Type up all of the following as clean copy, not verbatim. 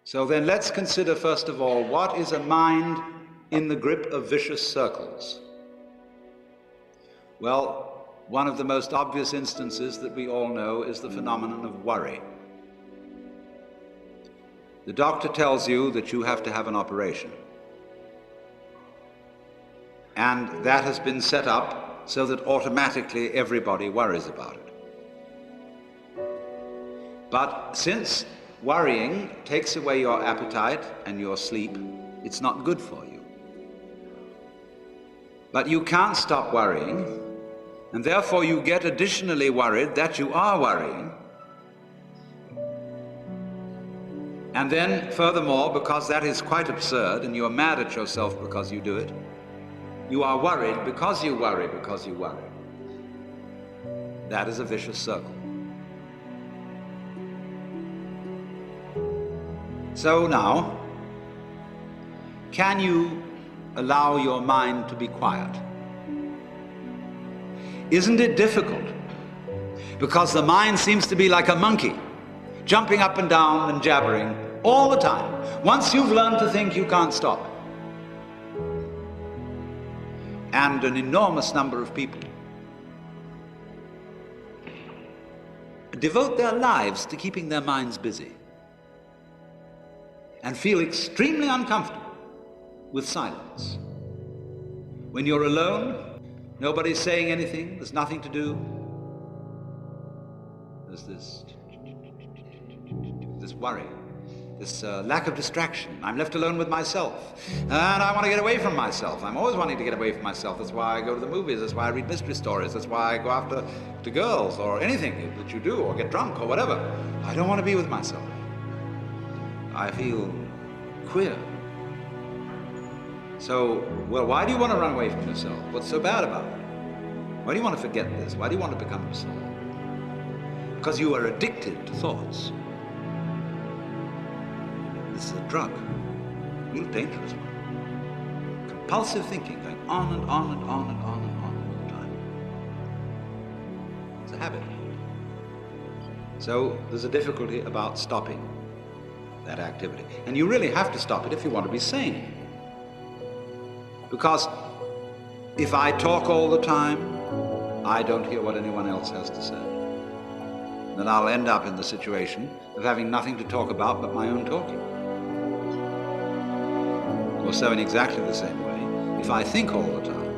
So then let's consider first of all, what is a mind in the grip of vicious circles? Well, one of the most obvious instances that we all know is the phenomenon of worry. The doctor tells you that you have to have an operation. And that has been set up so that automatically everybody worries about it. But since worrying takes away your appetite and your sleep, it's not good for you. But you can't stop worrying, and therefore you get additionally worried that you are worrying. And then, furthermore, because that is quite absurd and you're mad at yourself because you do it, you are worried because you worry because you worry. That is a vicious circle. So now, can you allow your mind to be quiet? Isn't it difficult? Because the mind seems to be like a monkey, jumping up and down and jabbering all the time. Once you've learned to think, you can't stop. And an enormous number of people devote their lives to keeping their minds busy and feel extremely uncomfortable with silence. When you're alone, nobody's saying anything, there's nothing to do. There's this worry, this lack of distraction. I'm left alone with myself, and I want to get away from myself. I'm always wanting to get away from myself. That's why I go to the movies, that's why I read mystery stories, that's why I go after girls or anything that you do, or get drunk or whatever. I don't want to be with myself. I feel queer. So, well, why do you want to run away from yourself? What's so bad about it? Why do you want to forget this? Why do you want to become absorbed? Because you are addicted to thoughts. This is a drug, a real dangerous one. Compulsive thinking, going on and on and on and on and on all the time. It's a habit. So there's a difficulty about stopping that activity. And you really have to stop it if you want to be sane. Because if I talk all the time, I don't hear what anyone else has to say. Then I'll end up in the situation of having nothing to talk about but my own talking. Or so in exactly the same way, if I think all the time,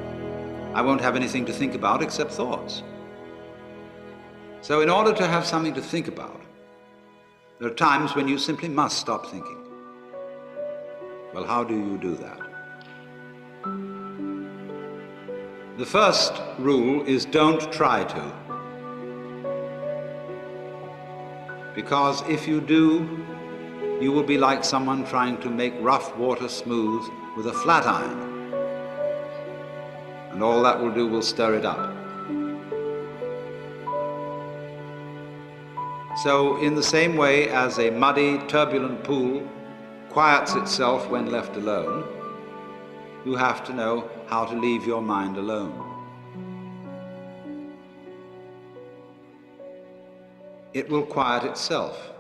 I won't have anything to think about except thoughts. So in order to have something to think about, there are times when you simply must stop thinking. Well, how do you do that? The first rule is don't try to. Because if you do, you will be like someone trying to make rough water smooth with a flat iron. And all that will do will stir it up. So in the same way as a muddy, turbulent pool quiets itself when left alone, you have to know how to leave your mind alone. It will quiet itself.